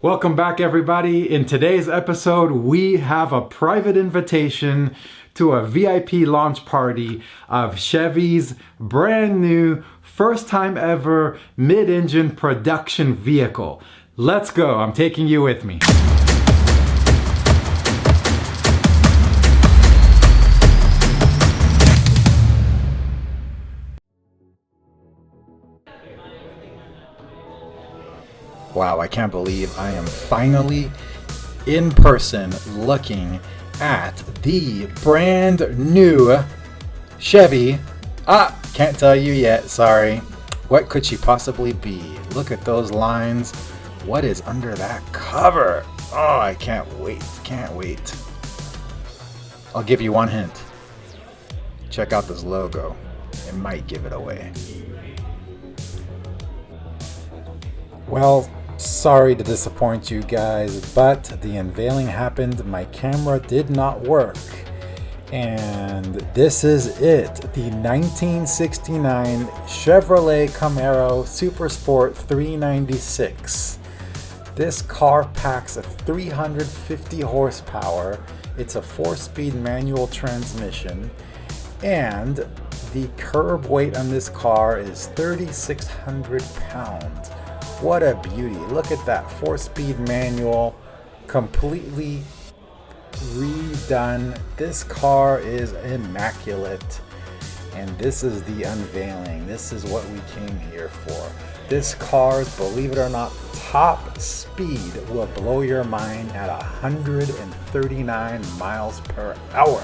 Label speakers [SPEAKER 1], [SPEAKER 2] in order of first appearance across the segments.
[SPEAKER 1] Welcome back, everybody. In today's episode, we have a private invitation to a VIP launch party of Chevy's brand new, first time ever mid-engine production vehicle. Let's go. I'm taking you with me. Wow, I can't believe I am finally in person looking at the brand new Chevy. Can't tell you yet, sorry. What could she possibly be? Look at those lines. What is under that cover? Oh, I can't wait, can't wait. I'll give you one hint. Check out this logo. It might give it away. Well, sorry to disappoint you guys, but the unveiling happened. My camera did not work. And this is it. The 1969 Chevrolet Camaro Super Sport 396. This car packs a 350 horsepower. It's a 4-speed manual transmission. And the curb weight on this car is 3,600 pounds. What a beauty. Look at that 4-speed manual, completely redone. This car is immaculate. And this is the unveiling. This is what we came here for. This car's, believe it or not, top speed will blow your mind at 139 miles per hour.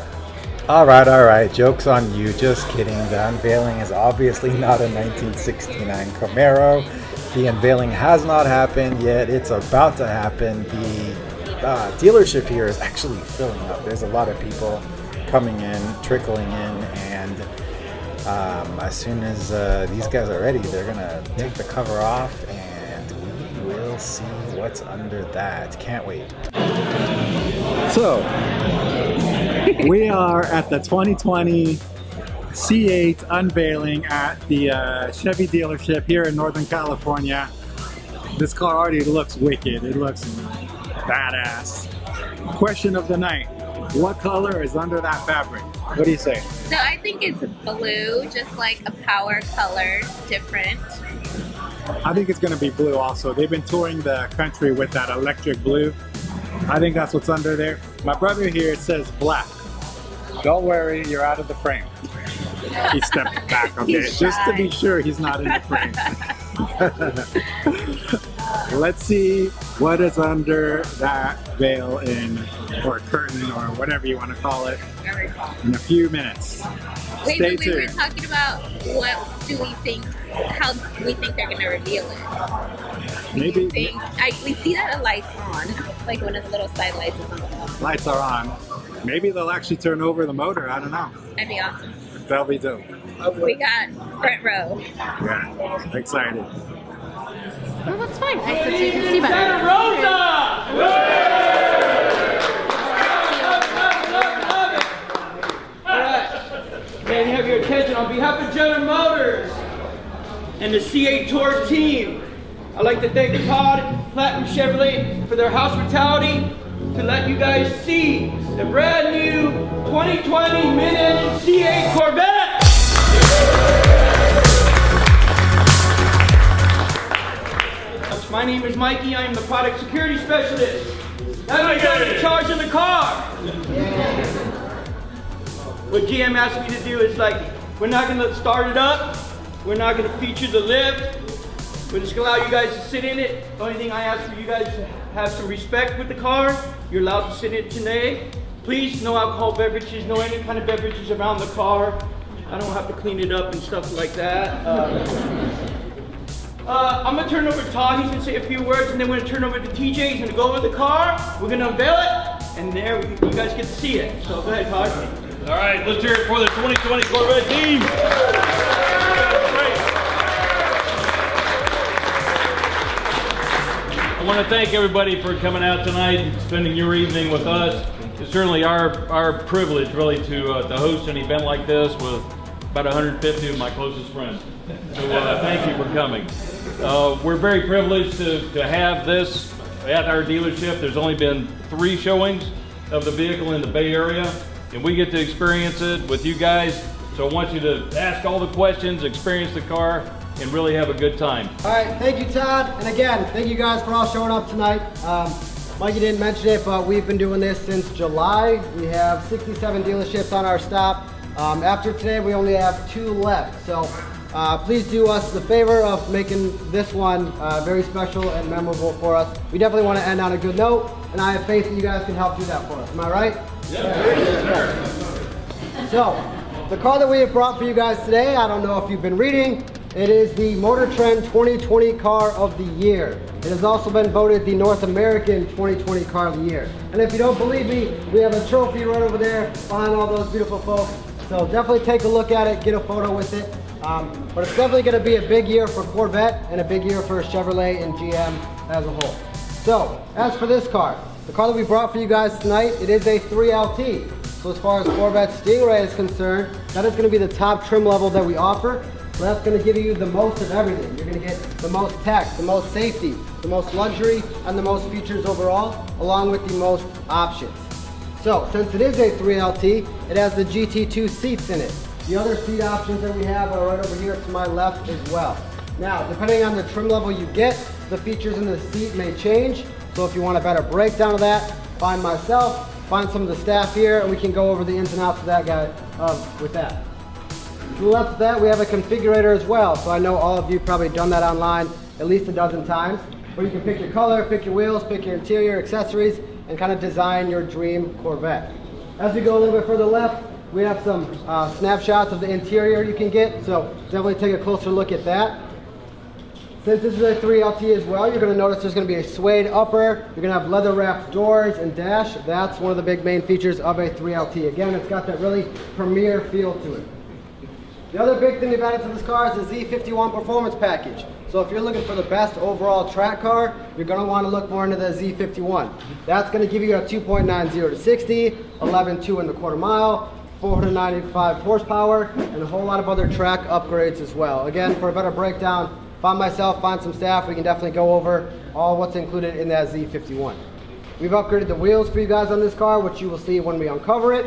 [SPEAKER 1] All right, joke's on you, just kidding. The unveiling is obviously not a 1969 Camaro. The unveiling has not happened yet. It's about to happen. The dealership here is actually filling up. There's a lot of people coming in, trickling in, and as soon as these guys are ready, they're gonna take the cover off and we will see what's under that. Can't wait. So, we are at the 2020 C8 unveiling at the Chevy dealership here in Northern California. This car already looks wicked. It looks badass. Question of the night. What color is under that fabric? What do you say?
[SPEAKER 2] So I think it's blue, just like a power color, different.
[SPEAKER 1] I think it's going to be blue also. They've been touring the country with that electric blue. I think that's what's under there. My brother here says black. Don't worry, you're out of the frame. He stepped back, okay? Just to be sure he's not in the frame. Let's see what is under that veil or curtain or whatever you want to call it in a few minutes.
[SPEAKER 2] Wait,
[SPEAKER 1] Stay
[SPEAKER 2] we
[SPEAKER 1] tuned.
[SPEAKER 2] were talking about what do we think, how we think they're going to reveal it.
[SPEAKER 1] Maybe
[SPEAKER 2] We see that a light's on, like one of the little side lights is on.
[SPEAKER 1] lights are on. Maybe they'll actually turn over the motor. I don't know.
[SPEAKER 2] That'd be awesome.
[SPEAKER 1] That'll be dope.
[SPEAKER 2] We got front row.
[SPEAKER 1] Yeah, excited.
[SPEAKER 2] Well, that's fine. So you can see better.
[SPEAKER 3] Can you have your attention on behalf of General Motors and the C8 Tour team? I'd like to thank Todd Platinum Chevrolet for their hospitality to let you guys see the brand new 2020 mid-engine C8 Corvette. My name is Mikey. I am the product security specialist. That means I'm in charge of the car. What GM asked me to do is we're not going to start it up. We're not going to feature the lift. We're just going to allow you guys to sit in it. The only thing I ask for you guys to have some respect with the car. You're allowed to sit in it today. Please, no alcohol beverages, no any kind of beverages around the car. I don't have to clean it up and stuff like that. I'm going to turn over to Todd. He's going to say a few words, and then we're going to turn over to TJ. He's going to go over the car. We're going to unveil it, and there you guys get to see it. So go ahead, Todd.
[SPEAKER 4] All right, let's hear it for the 2020 Corvette team. I want to thank everybody for coming out tonight and spending your evening with us. It's certainly our privilege, really, to host an event like this with about 150 of my closest friends. So thank you for coming. We're very privileged to have this at our dealership. There's only been 3 showings of the vehicle in the Bay Area, and we get to experience it with you guys. So I want you to ask all the questions, experience the car, and really have a good time.
[SPEAKER 5] All right, thank you, Todd. And again, thank you guys for all showing up tonight. Mikey didn't mention it, but we've been doing this since July. We have 67 dealerships on our stop. After today, we only have 2 left. So please do us the favor of making this one very special and memorable for us. We definitely want to end on a good note, and I have faith that you guys can help do that for us. Am I right?
[SPEAKER 4] Yeah.
[SPEAKER 5] So, the car that we have brought for you guys today, I don't know if you've been reading, it is the Motor Trend 2020 Car of the Year. It has also been voted the North American 2020 Car of the Year. And if you don't believe me, we have a trophy right over there behind all those beautiful folks. So definitely take a look at it, get a photo with it. But it's definitely going to be a big year for Corvette and a big year for Chevrolet and GM as a whole. So, as for this car, the car that we brought for you guys tonight, it is a 3LT. So as far as Corvette Stingray is concerned, that is going to be the top trim level that we offer. So that's going to give you the most of everything. You're going to get the most tech, the most safety, the most luxury, and the most features overall, along with the most options. So since it is a 3LT, it has the GT2 seats in it. The other seat options that we have are right over here to my left as well. Now, depending on the trim level you get, the features in the seat may change. So if you want a better breakdown of that, find myself, find some of the staff here, and we can go over the ins and outs of that guy with that. To the left of that, we have a configurator as well. So I know all of you probably done that online at least a dozen times, where you can pick your color, pick your wheels, pick your interior, accessories, and kind of design your dream Corvette. As we go a little bit further left, we have some snapshots of the interior you can get. So definitely take a closer look at that. Since this is a 3LT as well, you're going to notice there's going to be a suede upper. You're going to have leather wrapped doors and dash. That's one of the big main features of a 3LT. Again, it's got that really premier feel to it. The other big thing we've added to this car is the Z51 Performance Package. So if you're looking for the best overall track car, you're going to want to look more into the Z51. That's going to give you a 2.90 to 60, 11.2 in the quarter mile, 495 horsepower, and a whole lot of other track upgrades as well. Again, for a better breakdown, find myself, find some staff, we can definitely go over all what's included in that Z51. We've upgraded the wheels for you guys on this car, which you will see when we uncover it.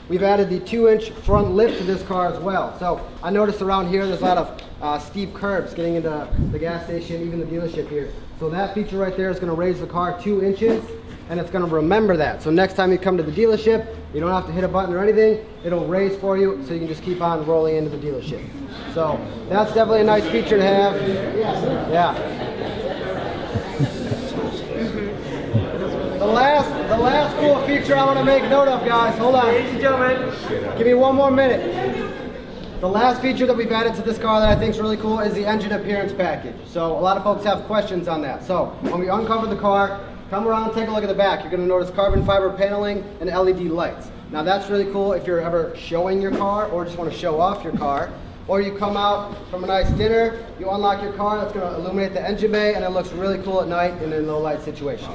[SPEAKER 5] We've added the 2-inch front lift to this car as well. So I noticed around here there's a lot of steep curbs getting into the gas station, even the dealership here. So that feature right there is going to raise the car 2 inches, and it's going to remember that. So next time you come to the dealership, you don't have to hit a button or anything. It'll raise for you, so you can just keep on rolling into the dealership. So that's definitely a nice feature to have. Yeah. The last cool feature I want to make note of, guys. Hold on. Ladies and gentlemen, give me 1 more minute. The last feature that we've added to this car that I think is really cool is the engine appearance package. So a lot of folks have questions on that. So when we uncover the car, come around and take a look at the back. You're going to notice carbon fiber paneling and LED lights. Now that's really cool if you're ever showing your car or just want to show off your car. Or you come out from a nice dinner, you unlock your car, that's going to illuminate the engine bay, and it looks really cool at night and in low light situations.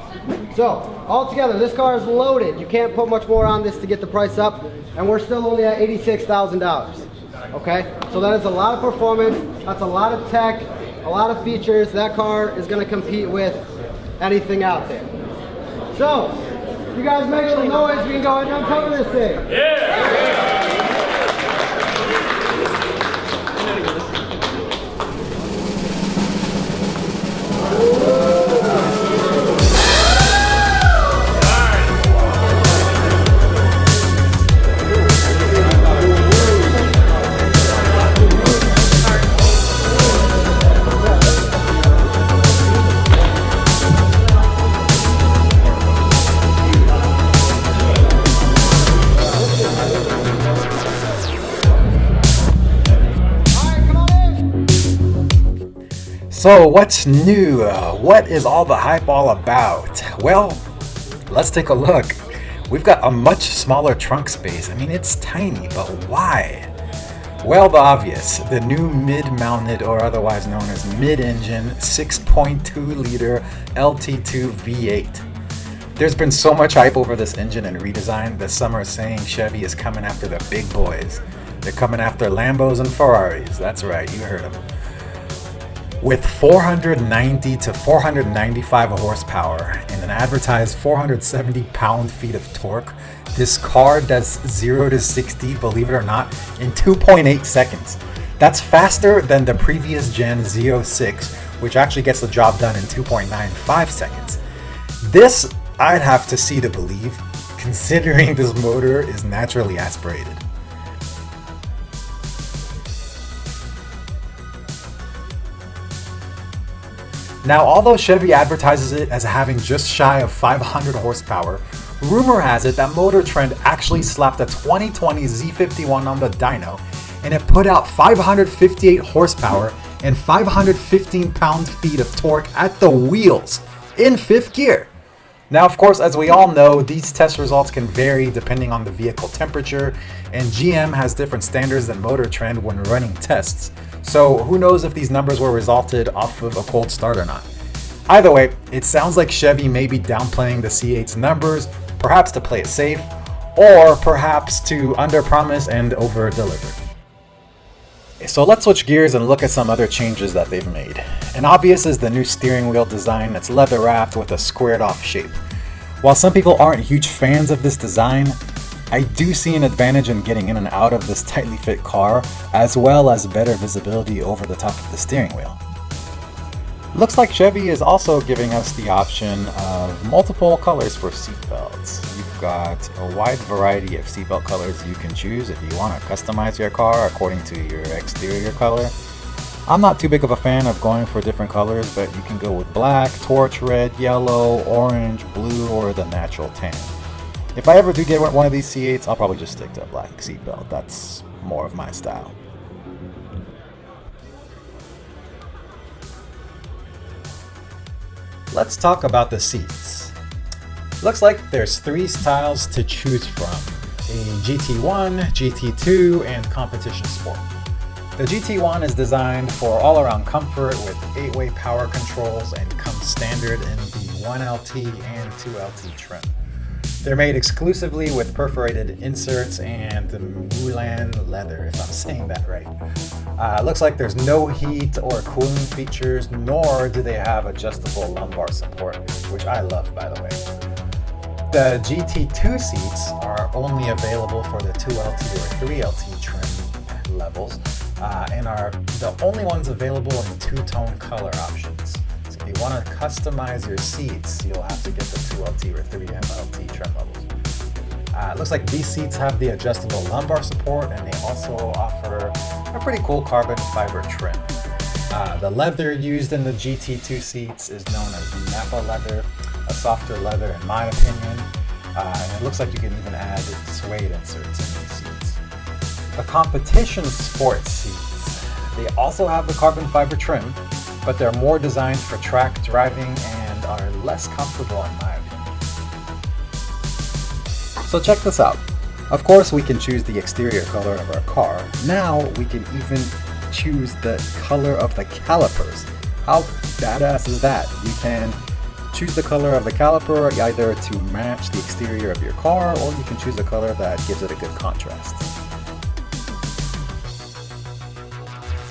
[SPEAKER 5] So, altogether, this car is loaded. You can't put much more on this to get the price up, and we're still only at $86,000. Okay? So that is a lot of performance, that's a lot of tech, a lot of features. That car is going to compete with anything out there. So, you guys make some noise, we can go ahead and uncover this thing.
[SPEAKER 4] Yeah!
[SPEAKER 1] So what's new? What is all the hype all about? Well, let's take a look. We've got a much smaller trunk space. I mean, it's tiny, but why? Well, the obvious, the new mid-mounted, or otherwise known as mid-engine 6.2 liter LT2 V8. There's been so much hype over this engine and redesign this summer, saying Chevy is coming after the big boys. They're coming after Lambos and Ferraris. That's right, you heard them. With 490 to 495 horsepower and an advertised 470 pound-feet of torque, this car does 0 to 60, believe it or not, in 2.8 seconds. That's faster than the previous gen Z06, which actually gets the job done in 2.95 seconds. This I'd have to see to believe, considering this motor is naturally aspirated. Now, although Chevy advertises it as having just shy of 500 horsepower, rumor has it that Motor Trend actually slapped a 2020 Z51 on the dyno, and it put out 558 horsepower and 515 pound-feet of torque at the wheels in 5th gear. Now, of course, as we all know, these test results can vary depending on the vehicle temperature, and GM has different standards than Motor Trend when running tests. So who knows if these numbers were resulted off of a cold start or not. Either way, it sounds like Chevy may be downplaying the C8's numbers, perhaps to play it safe, or perhaps to underpromise and overdeliver. So let's switch gears and look at some other changes that they've made. And obvious is the new steering wheel design that's leather wrapped with a squared off shape. While some people aren't huge fans of this design, I do see an advantage in getting in and out of this tightly fit car, as well as better visibility over the top of the steering wheel. Looks like Chevy is also giving us the option of multiple colors for seatbelts. You've got a wide variety of seatbelt colors you can choose if you want to customize your car according to your exterior color. I'm not too big of a fan of going for different colors, but you can go with black, torch red, yellow, orange, blue, or the natural tan. If I ever do get one of these C8s, I'll probably just stick to a black seatbelt. That's more of my style. Let's talk about the seats. Looks like there's 3 styles to choose from: a GT1, GT2, and Competition Sport. The GT1 is designed for all-around comfort with 8-way power controls and comes standard in the 1LT and 2LT trim. They're made exclusively with perforated inserts and Moulin leather, if I'm saying that right. Looks like there's no heat or cooling features, nor do they have adjustable lumbar support, which I love, by the way. The GT2 seats are only available for the 2LT or 3LT trim levels, and are the only ones available in 2-tone color options. So if you want to customize your seats, you'll have to get the 2LT or 3MLT trim levels. It looks like these seats have the adjustable lumbar support, and they also offer a pretty cool carbon fiber trim. The leather used in the GT2 seats is known as Napa leather, a softer leather in my opinion, and it looks like you can even add suede inserts in these seats. The Competition Sport seats, they also have the carbon fiber trim, but they're more designed for track driving and are less comfortable in my opinion. So check this out. Of course, we can choose the exterior color of our car. Now we can even choose the color of the calipers. How badass is that? You can choose the color of the caliper either to match the exterior of your car, or you can choose a color that gives it a good contrast.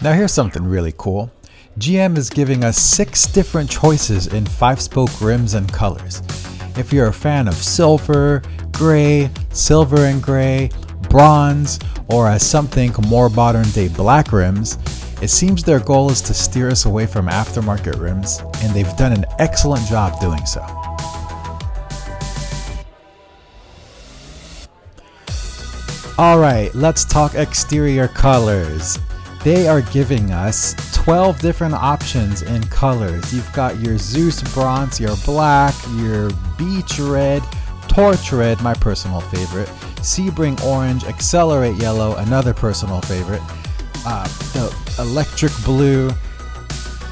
[SPEAKER 1] Now here's something really cool. GM is giving us 6 different choices in 5-spoke rims and colors. If you're a fan of silver, gray, silver and gray, bronze, or as some think more modern day black rims, it seems their goal is to steer us away from aftermarket rims, and they've done an excellent job doing so. Alright, let's talk exterior colors. They are giving us 12 different options in colors. You've got your Zeus bronze, your black, your beach red, torch red, my personal favorite, Sebring orange, accelerate yellow, another personal favorite, the electric blue.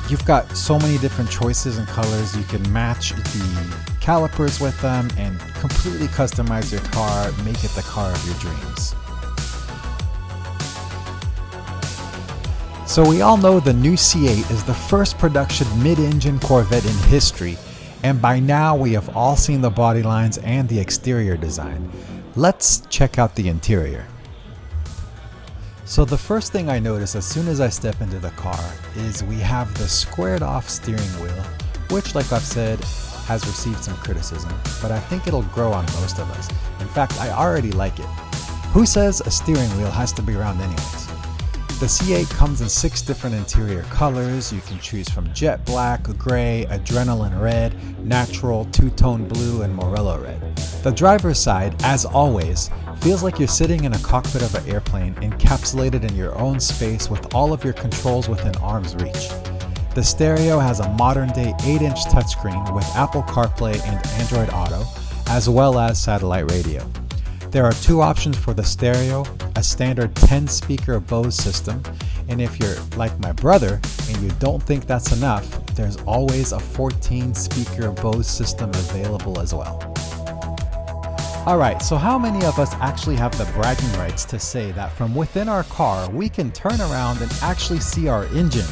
[SPEAKER 1] You've got so many different choices and colors. You can match the calipers with them and completely customize your car, make it the car of your dreams. So we all know the new C8 is the first production mid-engine Corvette in history, and by now we have all seen the body lines and the exterior design. Let's check out the interior. So the first thing I notice as soon as I step into the car is we have the squared off steering wheel, which, like I've said, has received some criticism, but I think it'll grow on most of us. In fact, I already like it. Who says a steering wheel has to be round anyways? The C8 comes in 6 different interior colors. You can choose from jet black, gray, adrenaline red, natural, two-tone blue, and morello red. The driver's side, as always, feels like you're sitting in a cockpit of an airplane encapsulated in your own space with all of your controls within arm's reach. The stereo has a modern-day 8-inch touchscreen with Apple CarPlay and Android Auto, as well as satellite radio. There are 2 options for the stereo, a standard 10-speaker Bose system, and if you're like my brother and you don't think that's enough, there's always a 14-speaker Bose system available as well. Alright, so how many of us actually have the bragging rights to say that from within our car we can turn around and actually see our engine?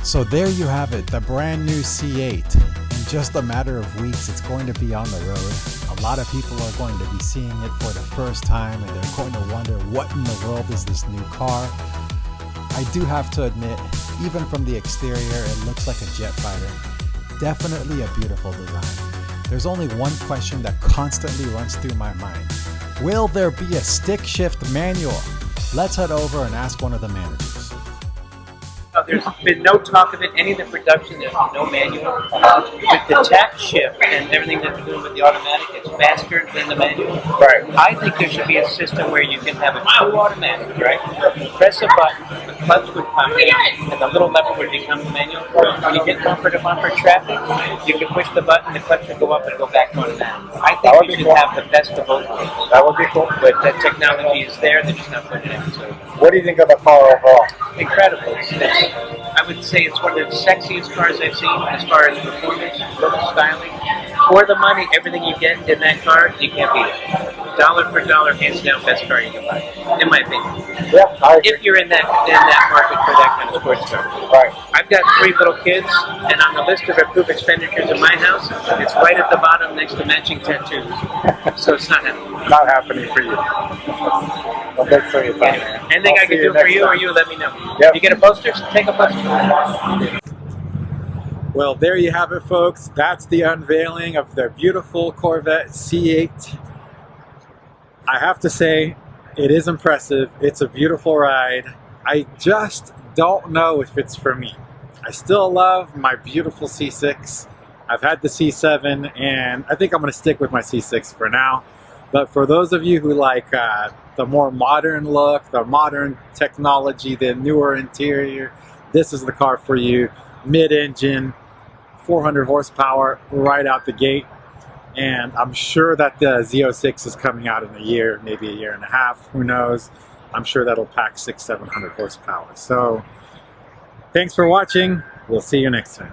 [SPEAKER 1] So there you have it, the brand new C8. In just a matter of weeks it's going to be on the road. A lot of people are going to be seeing it for the first time and they're going to wonder what in the world is this new car. I do have to admit, even from the exterior it looks like a jet fighter. Definitely a beautiful design. There's only one question that constantly runs through my mind. Will there be a stick shift manual? Let's head over and ask one of the managers.
[SPEAKER 6] There's been no talk of it, any of the production, there's no manual. With the tap shift and everything that they're doing with the automatic, it's faster than the manual. Right. I think there should be a system where you can have a full automatic, right? Press a button, the clutch would pump in, and the little lever would become the manual. When you get bumper to bumper traffic, you can push the button, the clutch would go up and go back to automatic. I think we should have the best of both worlds. That would be cool. But the technology is there, they're just not putting it in. So.
[SPEAKER 1] What do you think of the car overall?
[SPEAKER 6] Incredible. I would say it's one of the sexiest cars I've seen as far as performance, look, styling. For the money, everything you get in that car, you can't beat it. Dollar for dollar, hands down, best car you can buy, in my opinion.
[SPEAKER 1] Yeah,
[SPEAKER 6] if you're in that market for that kind of sports car. Right. I've got 3 little kids, and on the list of approved expenditures in my house, it's right at the bottom next to matching tattoos. So it's not happening.
[SPEAKER 1] Not happening for you. Well, thanks for your time.
[SPEAKER 6] Anything I can do for you, or you let me know.
[SPEAKER 1] Yep.
[SPEAKER 6] You get a poster? Take a poster.
[SPEAKER 1] Well, there you have it, folks. That's the unveiling of the beautiful Corvette C8. I have to say, it is impressive. It's a beautiful ride. I just don't know if it's for me. I still love my beautiful C6. I've had the C7, and I think I'm going to stick with my C6 for now. But for those of you who like the more modern look, the modern technology, the newer interior, this is the car for you. Mid-engine, 400 horsepower right out the gate. And I'm sure that the Z06 is coming out in a year, maybe a year and a half, who knows. I'm sure that'll pack 600-700 horsepower. So thanks for watching. We'll see you next time.